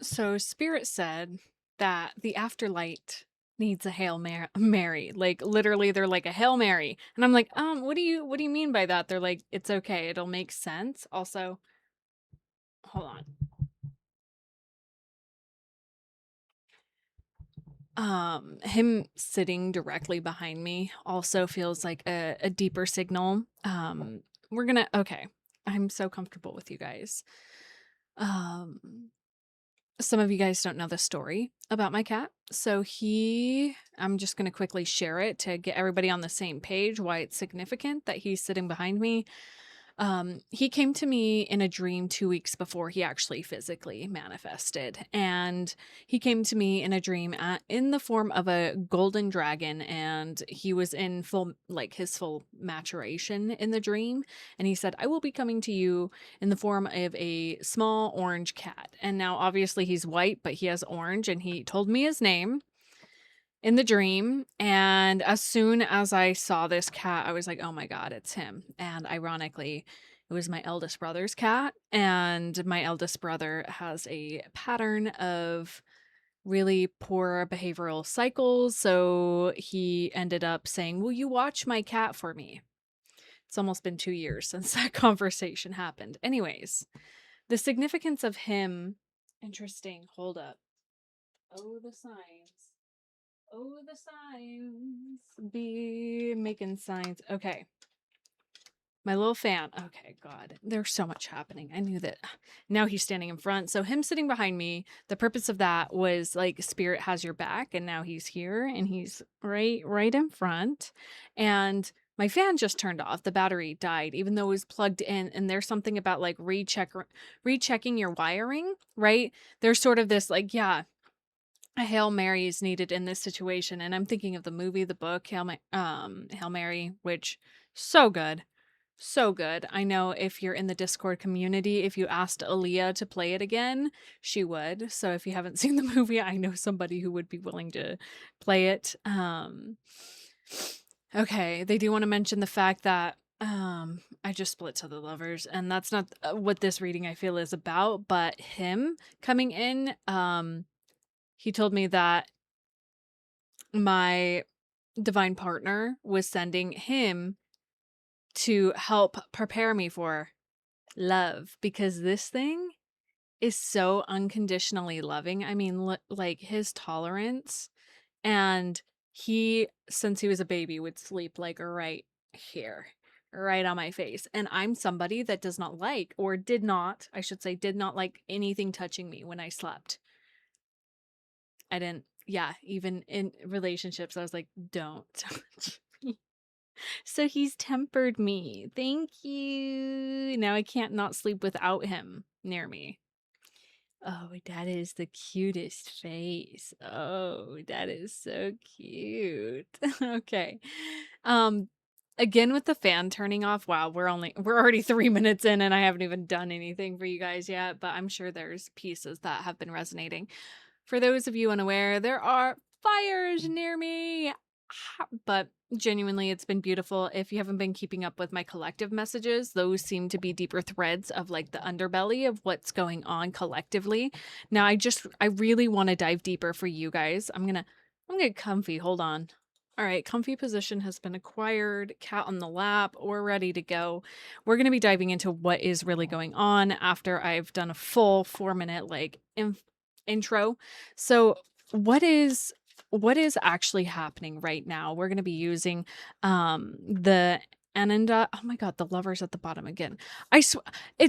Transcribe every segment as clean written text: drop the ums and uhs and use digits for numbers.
So Spirit said that the Afterlight needs a Mary. Like literally they're like a Hail Mary. And I'm like, what do you mean by that? They're like, it's okay. It'll make sense. Also, hold on. Him sitting directly behind me also feels like a deeper signal. We're gonna okay. I'm so comfortable with you guys. Um some of you guys don't know the story about my cat. So I'm just going to quickly share it to get everybody on the same page why it's significant that he's sitting behind me. He came to me in a dream 2 weeks before he actually physically manifested. And he came to me in a dream in the form of a golden dragon. And he was in his full maturation in the dream. And he said, I will be coming to you in the form of a small orange cat. And now, obviously, he's white, but he has orange. And he told me his name in the dream. And as soon as I saw this cat, I was like, oh my God, it's him. And ironically, it was my eldest brother's cat. And my eldest brother has a pattern of really poor behavioral cycles. So he ended up saying, will you watch my cat for me? It's almost been 2 years since that conversation happened. Anyways, the significance of him. Interesting. Hold up. Oh, the signs. Oh, the signs. Be making signs. Okay. My little fan. Okay, God. There's so much happening. I knew that. Now he's standing in front. So him sitting behind me, the purpose of that was like spirit has your back, and now he's here and he's right in front. And my fan just turned off. The battery died, even though it was plugged in. And there's something about like rechecking your wiring, right? There's sort of this like, yeah, a Hail Mary is needed in this situation. And I'm thinking of the movie, the book, Hail Mary, which so good. So good. I know if you're in the Discord community, if you asked Aaliyah to play it again, she would. So if you haven't seen the movie, I know somebody who would be willing to play it. Okay, they do want to mention the fact that I just split to the lovers, and that's not what this reading I feel is about, but him coming in, he told me that my divine partner was sending him to help prepare me for love because this thing is so unconditionally loving. I mean, like his tolerance, and since he was a baby, would sleep like right here, right on my face. And I'm somebody that does not like, or did not, I should say, did not like anything touching me when I slept. I didn't, yeah, even in relationships, I was like, don't touch me. So he's tempered me. Thank you. Now I can't not sleep without him near me. Oh, that is the cutest face. Oh, that is so cute. Okay. Um again with the fan turning off. Wow, we're already 3 minutes in and I haven't even done anything for you guys yet, but I'm sure there's pieces that have been resonating. For those of you unaware, there are fires near me. But genuinely, it's been beautiful. If you haven't been keeping up with my collective messages, those seem to be deeper threads of like the underbelly of what's going on collectively. Now, I really want to dive deeper for you guys. I'm gonna get comfy. Hold on. All right, comfy position has been acquired. Cat on the lap. We're ready to go. We're going to be diving into what is really going on after I've done a full 4 minute like intro. So, what is actually happening right now? We're going to be using the Ananda. Oh my God, the lovers at the bottom again. It's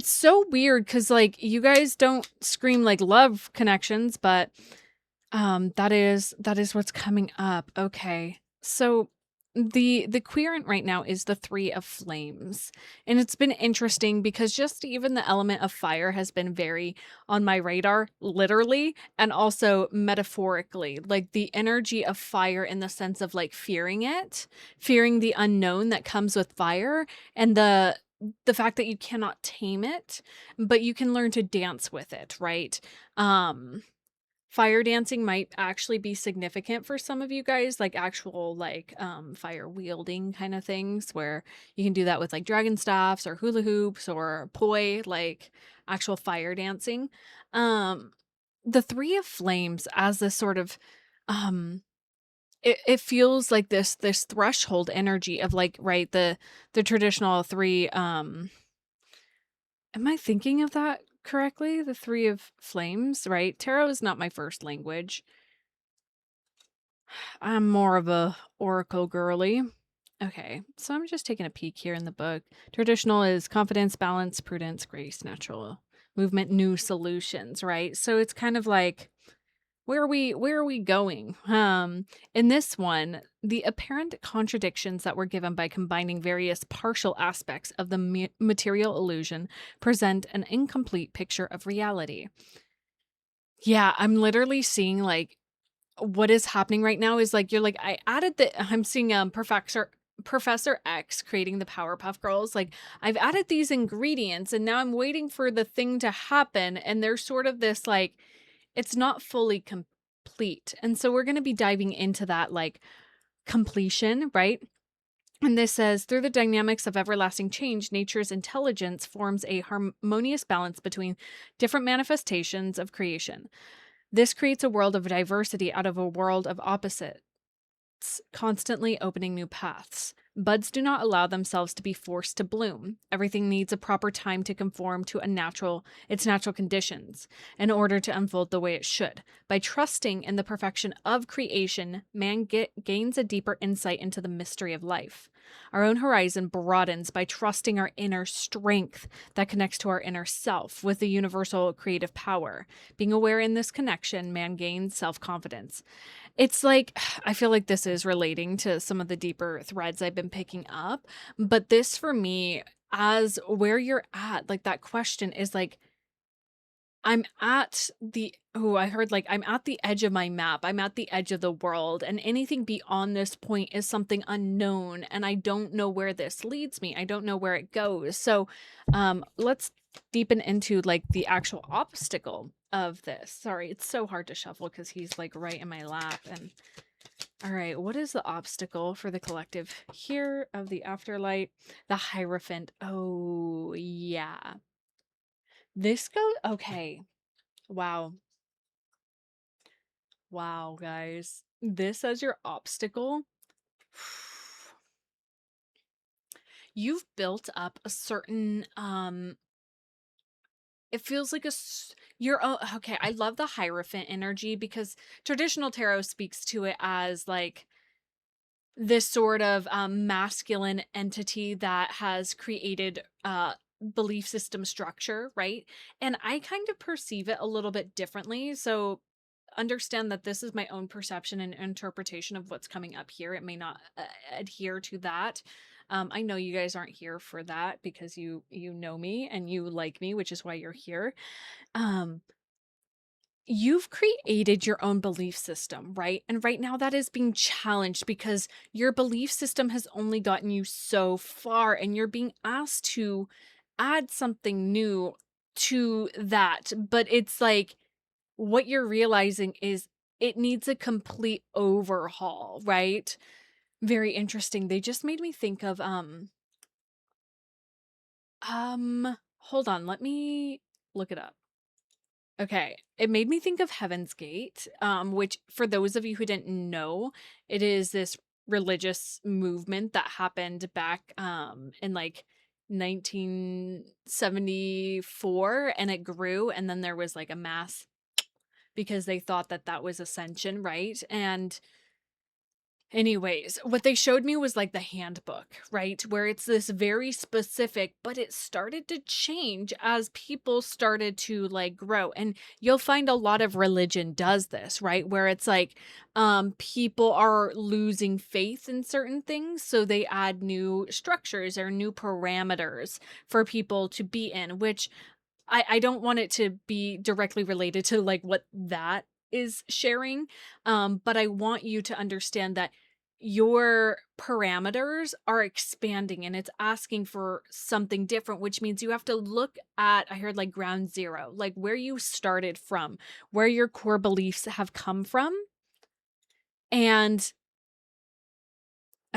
so weird because like you guys don't scream like love connections, but that is what's coming up. Okay. So the querent right now is the 3 of flames. And it's been interesting because just even the element of fire has been very on my radar, literally and also metaphorically. Like the energy of fire in the sense of like fearing it, fearing the unknown that comes with fire, and the fact that you cannot tame it, but you can learn to dance with it, right? Fire dancing might actually be significant for some of you guys, like actual like fire wielding kind of things where you can do that with like dragon staffs or hula hoops or poi, like actual fire dancing. Um the Three of Flames as this sort of, um, it feels like this threshold energy of like, right, the traditional three, am I thinking of that correctly? The Three of Flames, right? Tarot is not my first language. I'm more of a oracle girly. Okay, so I'm just taking a peek here in the book. Traditional is confidence, balance, prudence, grace, natural movement, new solutions, right? So it's kind of like where are we going? In this one, the apparent contradictions that were given by combining various partial aspects of the material illusion present an incomplete picture of reality. Yeah, I'm literally seeing like what is happening right now is like you're like I'm seeing Professor X creating the Powerpuff Girls. Like I've added these ingredients and now I'm waiting for the thing to happen, and there's sort of this like it's not fully complete. And so we're going to be diving into that like completion, right? And this says, through the dynamics of everlasting change, nature's intelligence forms a harmonious balance between different manifestations of creation. This creates a world of diversity out of a world of opposites, constantly opening new paths. Buds do not allow themselves to be forced to bloom. Everything needs a proper time to conform to its natural conditions in order to unfold the way it should. By trusting in the perfection of creation, man gains a deeper insight into the mystery of life. Our own horizon broadens by trusting our inner strength that connects to our inner self with the universal creative power. Being aware in this connection, man gains self-confidence. It's like I feel like this is relating to some of the deeper threads I've been picking up, but this for me, as where you're at, like that question is like I heard like I'm at the edge of my map. I'm at the edge of the world, and anything beyond this point is something unknown, and I don't know where this leads me. I don't know where it goes. So, let's deepen into like the actual obstacle of this. Sorry, it's so hard to shuffle because he's like right in my lap. And all right, what is the obstacle for the collective here of the Afterlight? The Hierophant. Oh, yeah. This goes okay. Wow. Wow, guys. This as your obstacle. You've built up a certain it feels like you're okay, I love the Hierophant energy because traditional tarot speaks to it as like this sort of masculine entity that has created belief system structure, right? And I kind of perceive it a little bit differently. So understand that this is my own perception and interpretation of what's coming up here. It may not adhere to that. I know you guys aren't here for that because you know me and you like me, which is why you're here. Um, you've created your own belief system, right? And right now that is being challenged because your belief system has only gotten you so far, and you're being asked to add something new to that. But it's like what you're realizing is it needs a complete overhaul, right? Very interesting. They just made me think of hold on, let me look it up. Okay, it made me think of Heaven's Gate, which for those of you who didn't know, it is this religious movement that happened back in like 1974, and it grew, and then there was like a mass because they thought that that was ascension, right? And anyways, what they showed me was like the handbook, right? Where it's this very specific, but it started to change as people started to like grow. And you'll find a lot of religion does this, right? Where it's like people are losing faith in certain things, so they add new structures or new parameters for people to be in, which I don't want it to be directly related to like what that is sharing. But I want you to understand that your parameters are expanding and it's asking for something different, which means you have to look at, I heard like ground zero, like where you started from, where your core beliefs have come from. And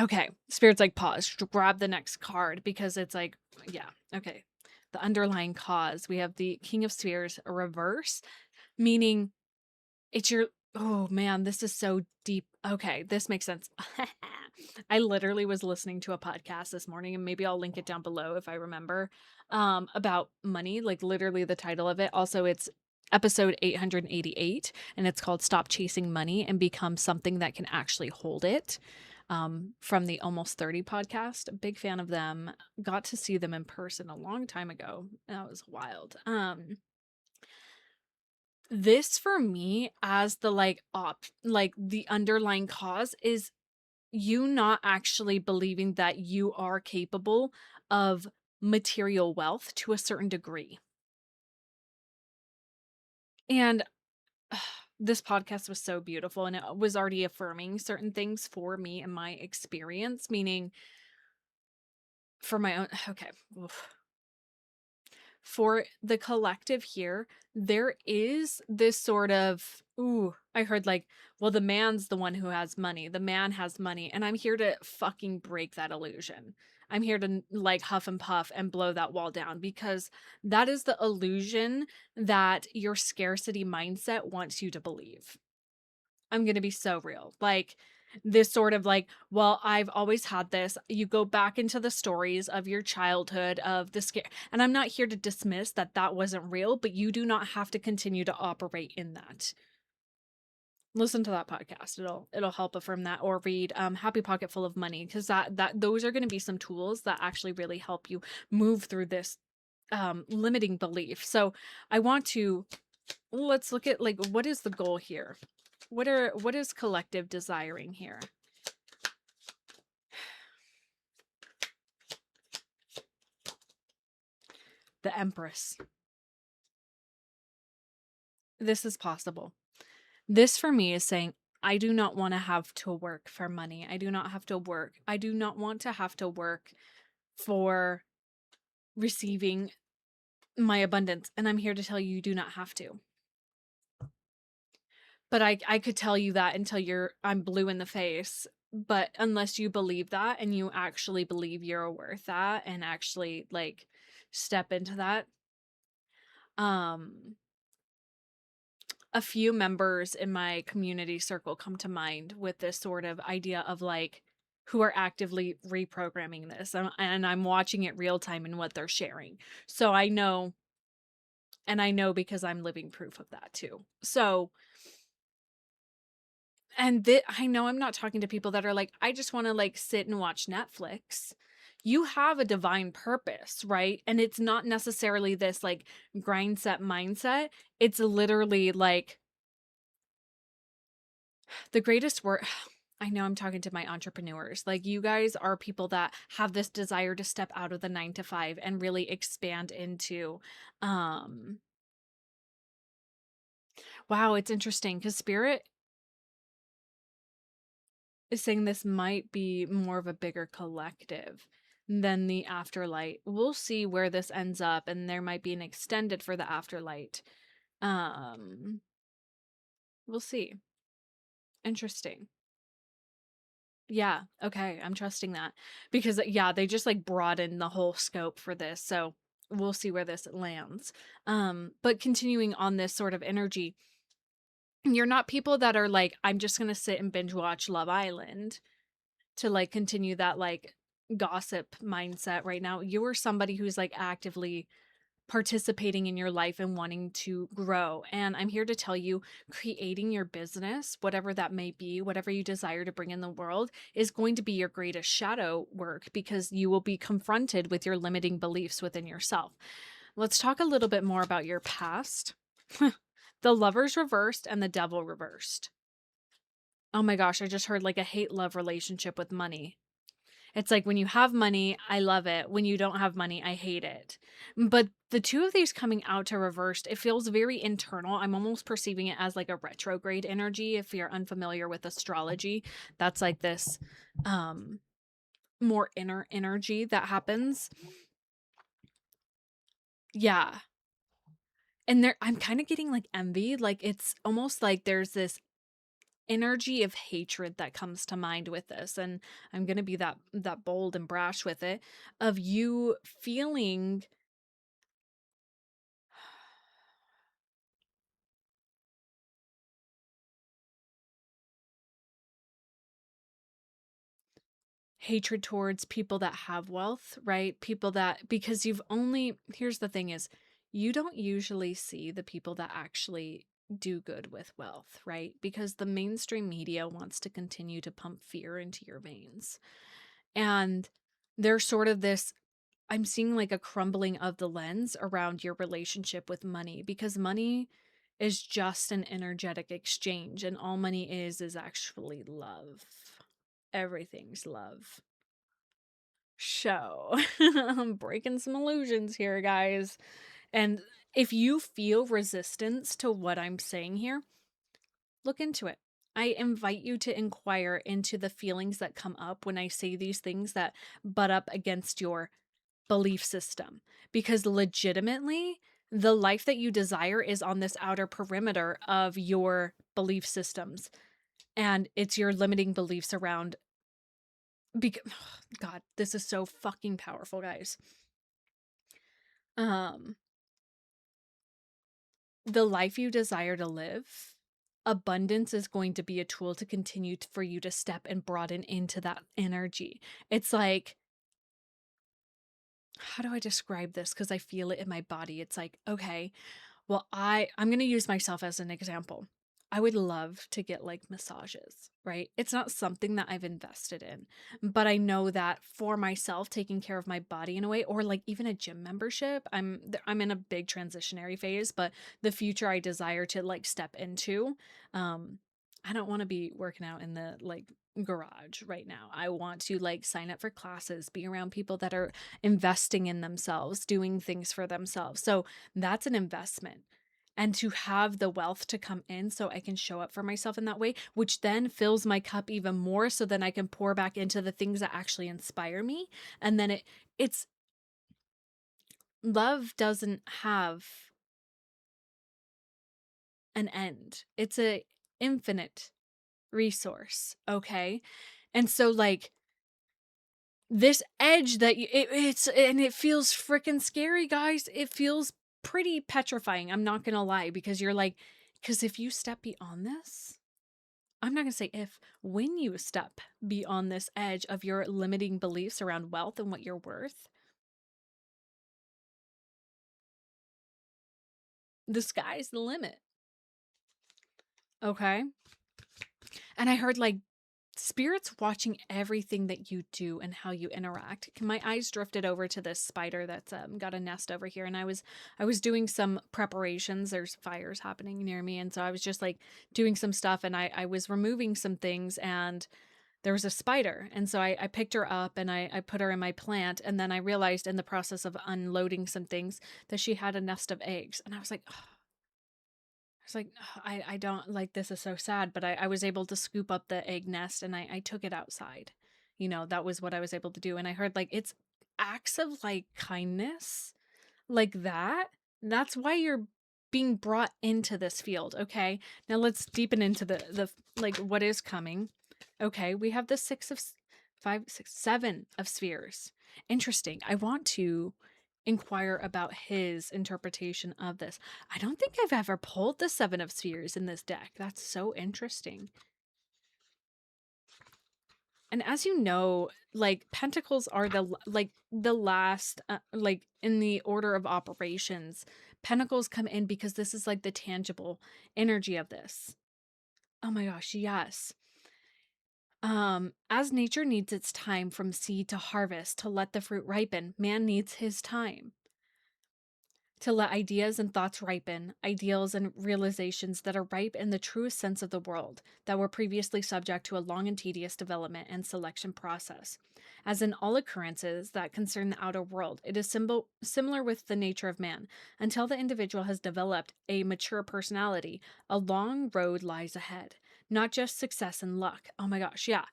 okay, Spirit's like pause, grab the next card because it's like, yeah, okay. The underlying cause. We have the King of Spheres reverse, meaning It's your oh man, this is so deep. Okay, this makes sense. I literally was listening to a podcast this morning, and maybe I'll link it down below if I remember, about money, like literally the title of it. Also, it's episode 888, and it's called Stop Chasing Money and Become Something That Can Actually Hold It. From the Almost 30 podcast. A big fan of them. Got to see them in person a long time ago. That was wild. This for me as the like the underlying cause is you not actually believing that you are capable of material wealth to a certain degree. And this podcast was so beautiful, and it was already affirming certain things for me and my experience, meaning for my own okay. Oof. For the collective here, there is this sort of, ooh, I heard like, well, the man's the one who has money. The man has money. And I'm here to fucking break that illusion. I'm here to like huff and puff and blow that wall down because that is the illusion that your scarcity mindset wants you to believe. I'm going to be so real. Like this sort of like, well, I've always had this. You go back into the stories of your childhood, of the scare. And I'm not here to dismiss that that wasn't real, but you do not have to continue to operate in that. Listen to that podcast. It'll help affirm that, or read Happy Pocket Full of Money, because that those are going to be some tools that actually really help you move through this limiting belief. So I want to let's look at like what is the goal here? What is collective desiring here? The empress. This is possible. This for me is saying I do not want to have to work for money. I do not have to work. I do not want to have to work for receiving my abundance. And I'm here to tell you, you do not have to. But I could tell you that until I'm blue in the face. But unless you believe that and you actually believe you're worth that and actually like step into that, um a few members in my community circle come to mind with this sort of idea of like who are actively reprogramming this, and I'm watching it real time in what they're sharing. So I know, and I know because I'm living proof of that too. So I know I'm not talking to people that are like, I just want to like sit and watch Netflix. You have a divine purpose, right? And it's not necessarily this like grind set mindset. It's literally like the greatest work. I know I'm talking to my entrepreneurs. Like you guys are people that have this desire to step out of the 9 to 5 and really expand into wow, it's interesting cuz spirit is saying this might be more of a bigger collective than the afterlight. We'll see where this ends up, and there might be an extended for the afterlight. Um we'll see. Interesting. Yeah, okay, I'm trusting that. Because yeah, they just like broaden the whole scope for this. So we'll see where this lands. But continuing on this sort of energy, you're not people that are like, I'm just gonna sit and binge watch Love Island to like continue that like gossip mindset right now. You are somebody who's like actively participating in your life and wanting to grow. And I'm here to tell you, creating your business, whatever that may be, whatever you desire to bring in the world, is going to be your greatest shadow work because you will be confronted with your limiting beliefs within yourself. Let's talk a little bit more about your past. The lovers reversed and the devil reversed. Oh my gosh, I just heard like a hate love relationship with money. It's like when you have money, I love it. When you don't have money, I hate it. But the two of these coming out to reversed, it feels very internal. I'm almost perceiving it as like a retrograde energy. If you're unfamiliar with astrology, that's like this more inner energy that happens. Yeah. And there I'm kind of getting like envy. Like it's almost like there's this energy of hatred that comes to mind with this, and I'm going to be that bold and brash with it, of you feeling hatred towards people that have wealth, right? People that, because here's the thing is, you don't usually see the people that actually do good with wealth, right? Because the mainstream media wants to continue to pump fear into your veins. And there's sort of this, I'm seeing like a crumbling of the lens around your relationship with money, because money is just an energetic exchange, and all money is actually love. Everything's love. So, I'm breaking some illusions here, guys. And if you feel resistance to what I'm saying here, look into it. I invite you to inquire into the feelings that come up when I say these things that butt up against your belief system. Because legitimately, the life that you desire is on this outer perimeter of your belief systems. And it's your limiting beliefs around. God, this is so fucking powerful, guys. Um, the life you desire to live, abundance is going to be a tool to continue for you to step and broaden into that energy. It's like, how do I describe this? Because I feel it in my body. It's like, okay, well, I'm going to use myself as an example. I would love to get like massages, right? It's not something that I've invested in, but I know that for myself, taking care of my body in a way, or like even a gym membership, I'm in a big transitionary phase, but the future I desire to like step into, I don't want to be working out in the like garage right now. I want to like sign up for classes, be around people that are investing in themselves, doing things for themselves. So that's an investment. And to have the wealth to come in so I can show up for myself in that way, which then fills my cup even more, so then I can pour back into the things that actually inspire me. And then it's love doesn't have an end. It's a infinite resource, okay? And so like this edge that it's and it feels freaking scary, guys. It feels pretty petrifying, I'm not gonna lie, because you're like, because if you step beyond this, I'm not gonna say if, when you step beyond this edge of your limiting beliefs around wealth and what you're worth, the sky's the limit. Okay. And I heard like spirits watching everything that you do and how you interact. My eyes drifted over to this spider that's got a nest over here, and I was doing some preparations. There's fires happening near me, and so I was just like doing some stuff, and I was removing some things, and there was a spider, and so I picked her up and I put her in my plant, and then I realized in the process of unloading some things that she had a nest of eggs, and I was like, oh, I was like, I don't like, this is so sad, but I was able to scoop up the egg nest and I took it outside. You know, that was what I was able to do. And I heard like it's acts of like kindness like that. That's why you're being brought into this field. Okay. Now let's deepen into the like what is coming. Okay. We have the five, six, seven of spheres. Interesting. I want to inquire about his interpretation of this. I don't think I've ever pulled the seven of spheres in this deck. That's so interesting. And as you know, like pentacles are the last like in the order of operations. Pentacles come in because this is like the tangible energy of this. Oh my gosh, yes. As nature needs its time from seed to harvest to let the fruit ripen, man needs his time to let ideas and thoughts ripen, ideals and realizations that are ripe in the truest sense of the world, that were previously subject to a long and tedious development and selection process. As in all occurrences that concern the outer world, it is similar with the nature of man. Until the individual has developed a mature personality, a long road lies ahead. Not just success and luck. Oh my gosh, yeah.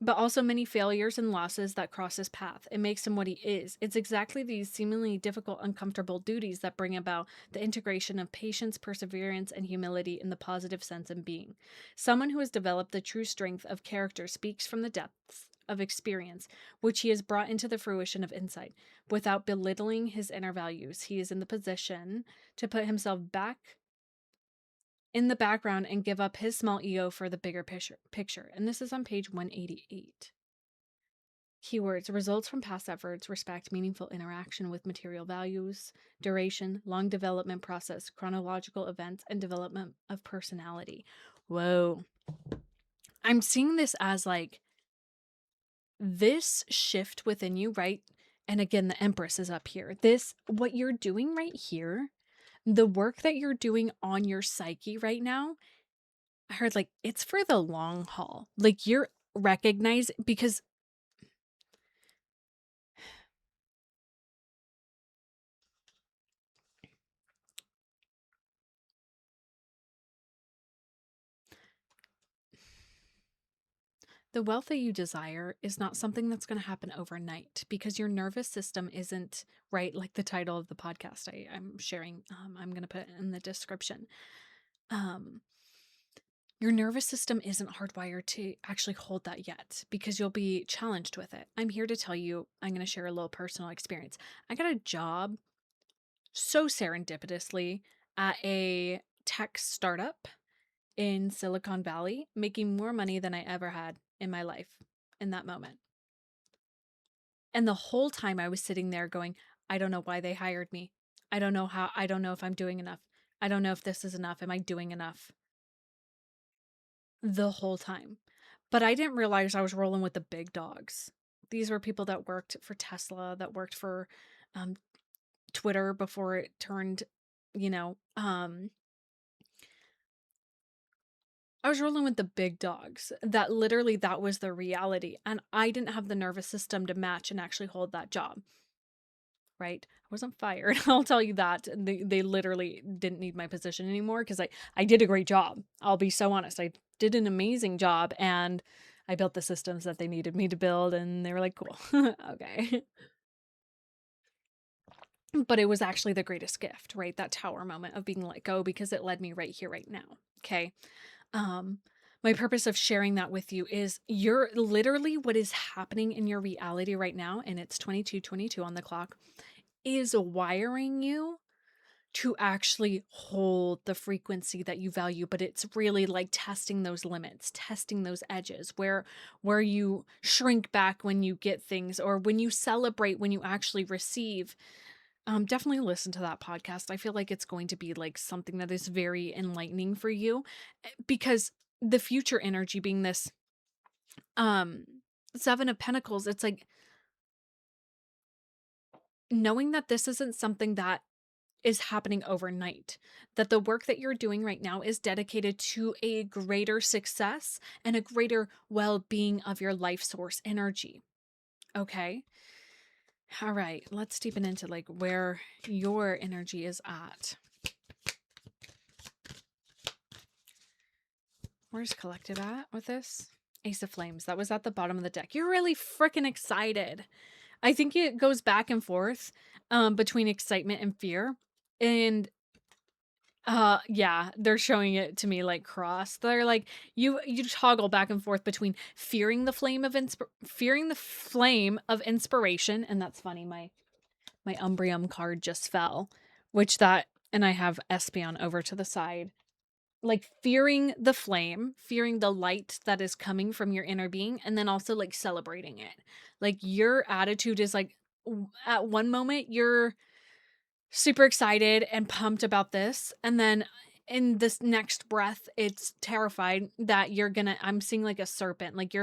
But also many failures and losses that cross his path. It makes him what he is. It's exactly these seemingly difficult, uncomfortable duties that bring about the integration of patience, perseverance, and humility in the positive sense in being. Someone who has developed the true strength of character speaks from the depths of experience, which he has brought into the fruition of insight. Without belittling his inner values, he is in the position to put himself back in the background and give up his small ego for the bigger picture. And this is on page 188. Keywords: results from past efforts, respect, meaningful interaction with material values, duration, long development process, chronological events, and development of personality. Whoa. I'm seeing this as like this shift within you, right? And again, the Empress is up here. This, what you're doing right here, the work that you're doing on your psyche right now, I heard like it's for the long haul. Like you're recognized because the wealth that you desire is not something that's going to happen overnight because your nervous system isn't right. Like the title of the podcast I'm sharing, I'm going to put it in the description. Your nervous system isn't hardwired to actually hold that yet because you'll be challenged with it. I'm here to tell you, I'm going to share a little personal experience. I got a job so serendipitously at a tech startup in Silicon Valley, making more money than I ever had in my life in that moment. And the whole time I was sitting there going, I don't know why they hired me. I don't know how, I don't know if I'm doing enough. I don't know if this is enough. Am I doing enough? The whole time. But I didn't realize I was rolling with the big dogs. These were people that worked for Tesla, that worked for um, Twitter before it turned, you know, I was rolling with the big dogs. That literally, that was the reality. And I didn't have the nervous system to match and actually hold that job. Right? I wasn't fired. I'll tell you that. They literally didn't need my position anymore because I did a great job. I'll be so honest. I did an amazing job and I built the systems that they needed me to build and they were like, cool. Okay. But it was actually the greatest gift, right? That tower moment of being let go because it led me right here, right now. Okay. Um, my purpose of sharing that with you is you're literally what is happening in your reality right now, and it's 22:22 on the clock, is wiring you to actually hold the frequency that you value, but it's really like testing those limits, testing those edges where you shrink back when you get things or when you celebrate when you actually receive. Definitely listen to that podcast. I feel like it's going to be like something that is very enlightening for you because the future energy being this um Seven of Pentacles, it's like knowing that this isn't something that is happening overnight, that the work that you're doing right now is dedicated to a greater success and a greater well-being of your life source energy. Okay. All right, let's deepen into like where your energy is at. Where's collective at with this? Ace of Flames. That was at the bottom of the deck. You're really freaking excited. I think it goes back and forth between excitement and fear. And yeah, they're showing it to me like cross. They're like you toggle back and forth between fearing the flame of inspiration, and that's funny. My Umbrium card just fell, which that, and I have Espion over to the side. Like fearing the flame, fearing the light that is coming from your inner being, and then also like celebrating it. Like your attitude is like at one moment you're super excited and pumped about this, and then in this next breath it's terrified that you're gonna, I'm seeing like a serpent, like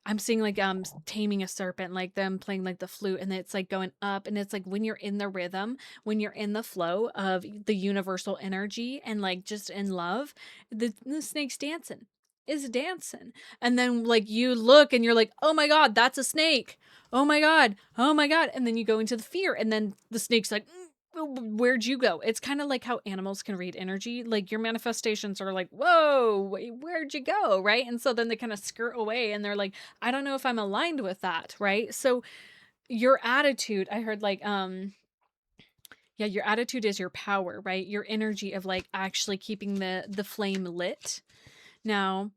I'm seeing like taming a serpent, like them playing like the flute, and it's like going up, and it's like when you're in the rhythm, when you're in the flow of the universal energy and like just in love, the snake's dancing, is dancing, and then like you look and you're like, oh my god, that's a snake, oh my god, oh my god, and then you go into the fear, and then the snake's like, where'd you go? It's kind of like how animals can read energy. Like your manifestations are like, whoa, where'd you go? Right. And so then they kind of skirt away and they're like, I don't know if I'm aligned with that. Right. So your attitude, I heard like, yeah, your attitude is your power, right? Your energy of like actually keeping the flame lit. Now,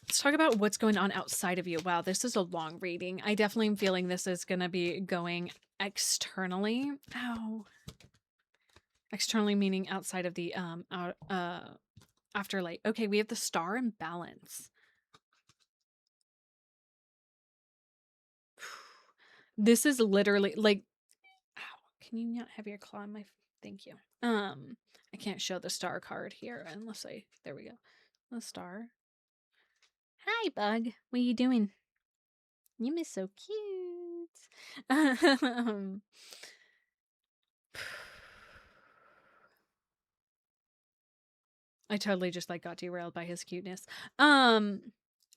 let's talk about what's going on outside of you. Wow, this is a long reading. I definitely am feeling this is going to be going externally. Ow. Externally meaning outside of the Afterlight. Okay, we have the star and balance. This is literally like, ow, can you not have your claw on my, thank you. I can't show the star card here unless there we go. The star. Hi, bug. What are you doing? You miss so cute. I totally just like got derailed by his cuteness. And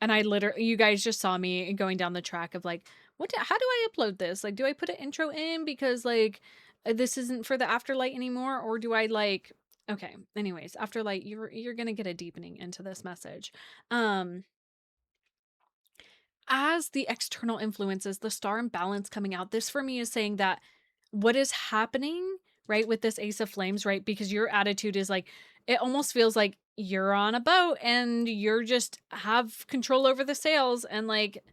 I literally, you guys just saw me going down the track of like, how do I upload this? Like, do I put an intro in because like this isn't for the Afterlight anymore, or do I like? Okay. Anyways, Afterlight, you're gonna get a deepening into this message. As the external influences, the star and balance coming out, this for me is saying that what is happening, right, with this Ace of Flames, right? Because your attitude is like, it almost feels like you're on a boat and you're just have control over the sails, and like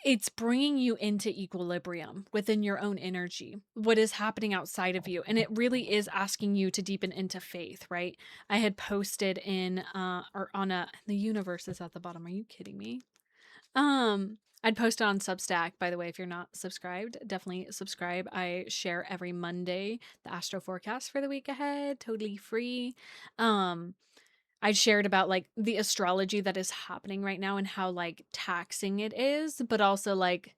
it's bringing you into equilibrium within your own energy, what is happening outside of you. And it really is asking you to deepen into faith, right? I had posted in, or on the universe is at the bottom. Are you kidding me? I'd post it on Substack, by the way. If you're not subscribed, definitely subscribe. I share every Monday the astro forecast for the week ahead, totally free. I shared about like the astrology that is happening right now and how like taxing it is, but also like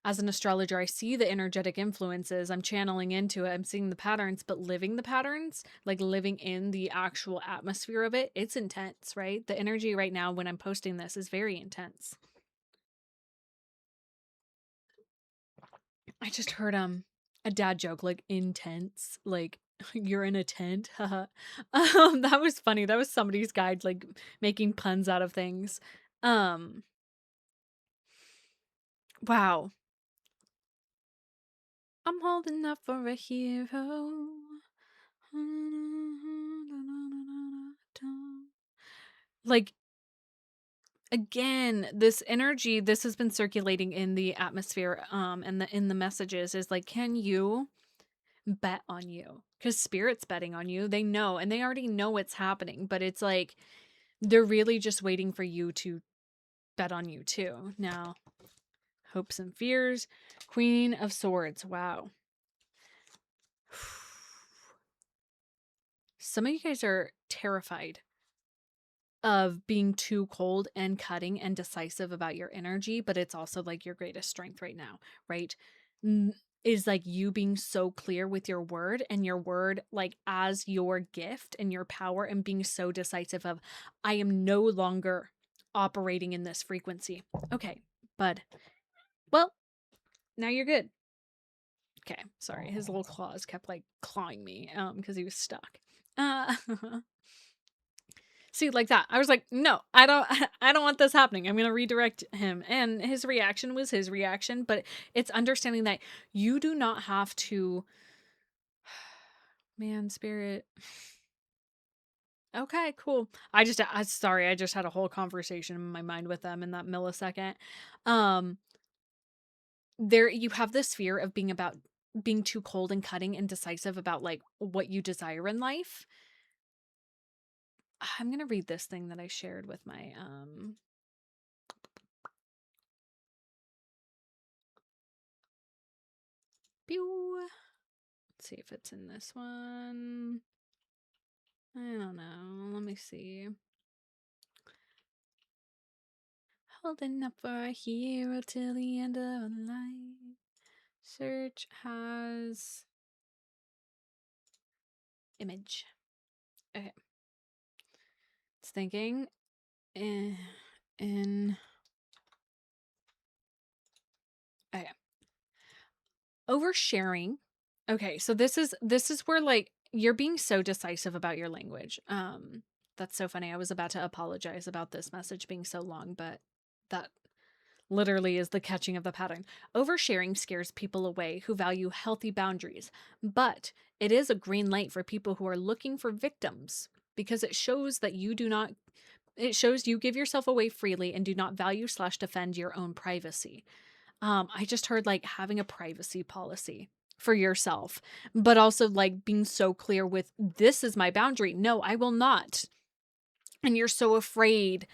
as an astrologer, I see the energetic influences. I'm channeling into it. I'm seeing the patterns, but living the patterns, like living in the actual atmosphere of it, it's intense, right? The energy right now when I'm posting this is very intense. I just heard a dad joke, like intense, like you're in a tent. That was funny. That was somebody's guide, like making puns out of things. Wow. I'm holding up for a hero. Like again, this energy, this has been circulating in the atmosphere, and in the messages is like, can you bet on you? Because spirit's betting on you. They know, and they already know what's happening, but it's like they're really just waiting for you to bet on you too. Now, hopes and fears, Queen of Swords. Wow. Some of you guys are terrified of being too cold and cutting and decisive about your energy, but it's also like your greatest strength right now, right? Is like you being so clear with your word, and your word like as your gift and your power, and being so decisive of, I am no longer operating in this frequency. Okay, bud. Well, now you're good. Okay, sorry. His little claws kept like clawing me because he was stuck. See, like that. I was like, no, I don't want this happening. I'm going to redirect him. And his reaction was his reaction, but it's understanding that you do not have to, man, spirit. Okay, cool. Sorry, I just had a whole conversation in my mind with them in that millisecond. There, you have this fear of being too cold and cutting and decisive about like what you desire in life. I'm going to read this thing that I shared with my, pew. Let's see if it's in this one. I don't know. Let me see. Holding up for a hero till the end of life. Search has image. Okay. It's thinking in okay. Oversharing. Okay, so this is where like you're being so decisive about your language. That's so funny. I was about to apologize about this message being so long, but that literally is the catching of the pattern. Oversharing scares people away who value healthy boundaries, but it is a green light for people who are looking for victims, because it shows that it shows you give yourself away freely and do not value/defend your own privacy. I just heard like having a privacy policy. for yourself, but also like being so clear with, this is my boundary. No, I will not. And you're so afraid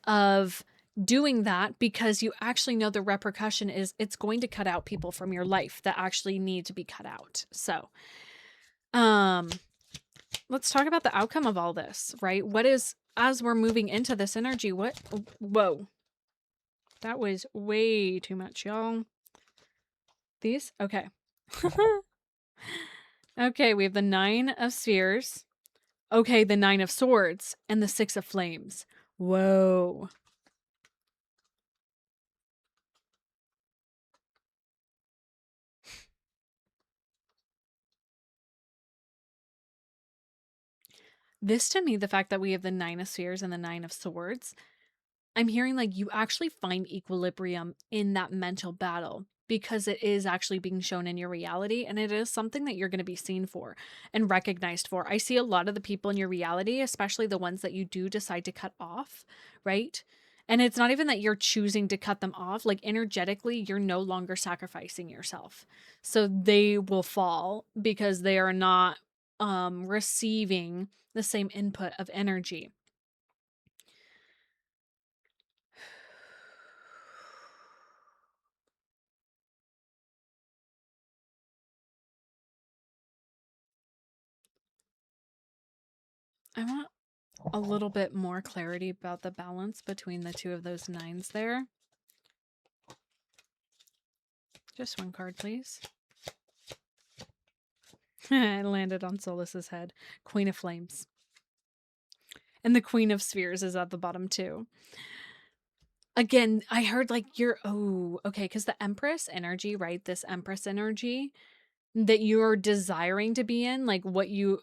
of doing that because you actually know the repercussion is it's going to cut out people from your life that actually need to be cut out. So, let's talk about the outcome of all this, right? What is, as we're moving into this energy, what, whoa, that was way too much, y'all. These? Okay. Okay, we have the 9 of Spheres. Okay, the 9 of Swords and the 6 of Flames. Whoa. This, to me, the fact that we have the 9 of Spheres and the 9 of Swords, I'm hearing like you actually find equilibrium in that mental battle because it is actually being shown in your reality, and it is something that you're going to be seen for and recognized for. I see a lot of the people in your reality, especially the ones that you do decide to cut off, right? And it's not even that you're choosing to cut them off, like energetically, you're no longer sacrificing yourself. So they will fall because they are not receiving the same input of energy. I want a little bit more clarity about the balance between the two of those 9s there. Just one card, please. It landed on Solas's head. Queen of Flames. And the Queen of Spheres is at the bottom too. Again, I heard like you're, oh, okay, because the Empress energy, right? This Empress energy that you're desiring to be in, like what you,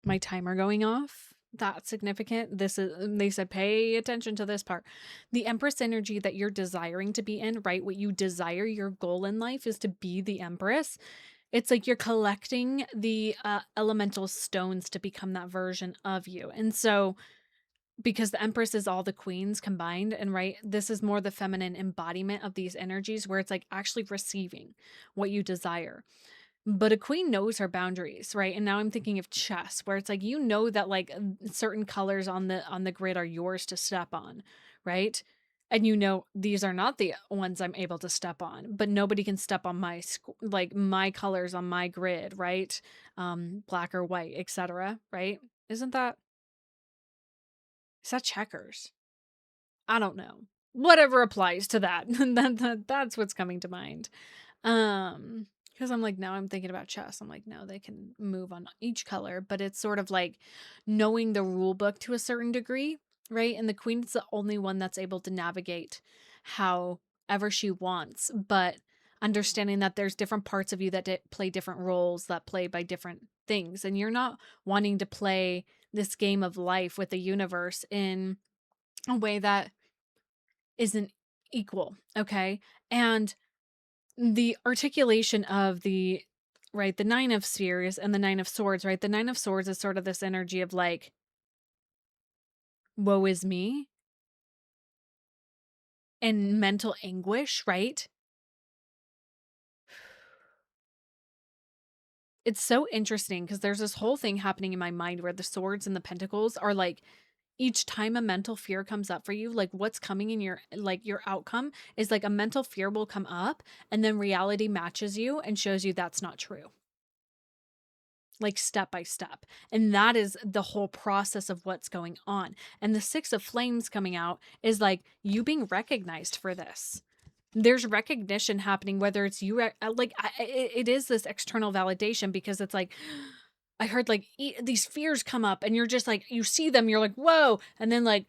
my timer going off. That's significant. This is, they said, pay attention to this part. The Empress energy that you're desiring to be in, right? What you desire, your goal in life is to be the Empress. It's like you're collecting the elemental stones to become that version of you. And so, because the Empress is all the queens combined, and right, this is more the feminine embodiment of these energies where it's like actually receiving what you desire. But a queen knows her boundaries, right? And now I'm thinking of chess, where it's like you know that like certain colors on the grid are yours to step on, right? And you know these are not the ones I'm able to step on, but nobody can step on my like my colors on my grid, right? Black or white, etc. Right? Isn't that, is that checkers? I don't know. Whatever applies to that. That's what's coming to mind. Because I'm like, now I'm thinking about chess. I'm like, no, they can move on each color, but it's sort of like knowing the rule book to a certain degree, right? And the queen's the only one that's able to navigate however she wants, but understanding that there's different parts of you that play different roles, that play by different things, and you're not wanting to play this game of life with the universe in a way that isn't equal, okay? And the articulation of the, right, the 9 of Spheres and the 9 of Swords, right? The 9 of Swords is sort of this energy of like, woe is me, and mental anguish, right? It's so interesting because there's this whole thing happening in my mind where the swords and the pentacles are like, each time a mental fear comes up for you, like what's coming in your, like your outcome is like a mental fear will come up and then reality matches you and shows you that's not true. Like step by step. And that is the whole process of what's going on. And the 6 of Flames coming out is like you being recognized for this. There's recognition happening, whether it's you, like it is this external validation because it's like, I heard like these fears come up and you're just like, you see them, you're like, whoa. And then like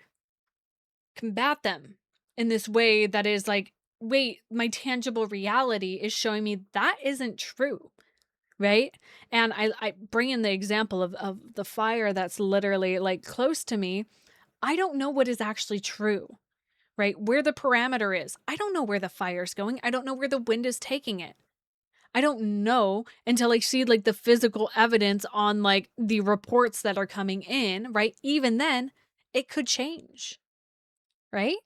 combat them in this way that is like, wait, my tangible reality is showing me that isn't true. Right? And I bring in the example of the fire that's literally like close to me. I don't know what is actually true, right? Where the parameter is. I don't know where the fire's going. I don't know where the wind is taking it. I don't know until I see like the physical evidence on like the reports that are coming in, right? Even then, it could change, right?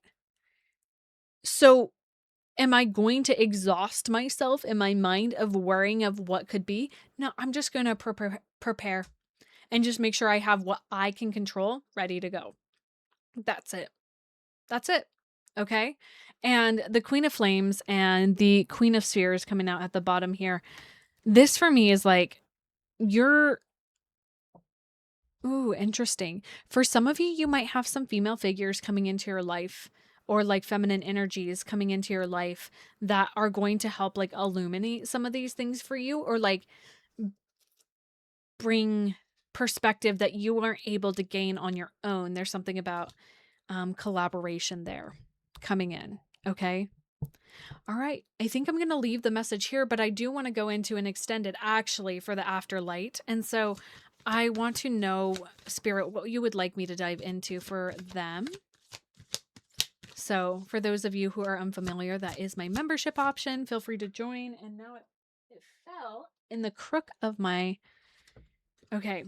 So Am I going to exhaust myself in my mind of worrying of what could be? No, I'm just going to prepare and just make sure I have what I can control ready to go. That's it. That's it. Okay. And the Queen of Flames and the Queen of Spheres coming out at the bottom here. This for me is like, you're, ooh, interesting. For some of you, you might have some female figures coming into your life, or like feminine energies coming into your life that are going to help like illuminate some of these things for you, or like bring perspective that you aren't able to gain on your own. There's something about collaboration there coming in. Okay. All right. I think I'm going to leave the message here, but I do want to go into an extended actually for the Afterlight. And so I want to know, Spirit, what you would like me to dive into for them. So for those of you who are unfamiliar, that is my membership option. Feel free to join. And now it fell in the crook of my, okay,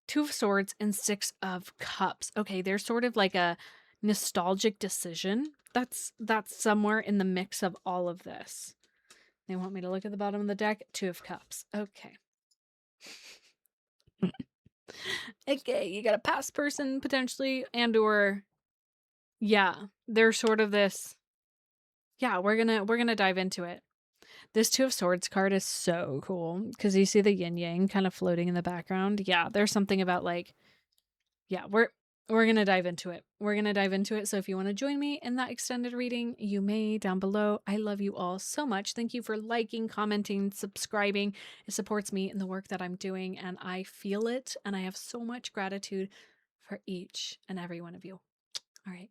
Two of Swords and Six of Cups. Okay, there's sort of like a nostalgic decision that's somewhere in the mix of all of this. They want me to look at the bottom of the deck. Two of Cups. Okay. Okay, you got a past person potentially, and or yeah, they're sort of this. Yeah, we're gonna dive into it. This Two of Swords card is so cool because you see the yin yang kind of floating in the background. Yeah, there's something about like, yeah, we're going to dive into it. We're going to dive into it. So if you want to join me in that extended reading, you may down below. I love you all so much. Thank you for liking, commenting, subscribing. It supports me in the work that I'm doing, and I feel it. And I have so much gratitude for each and every one of you. All right.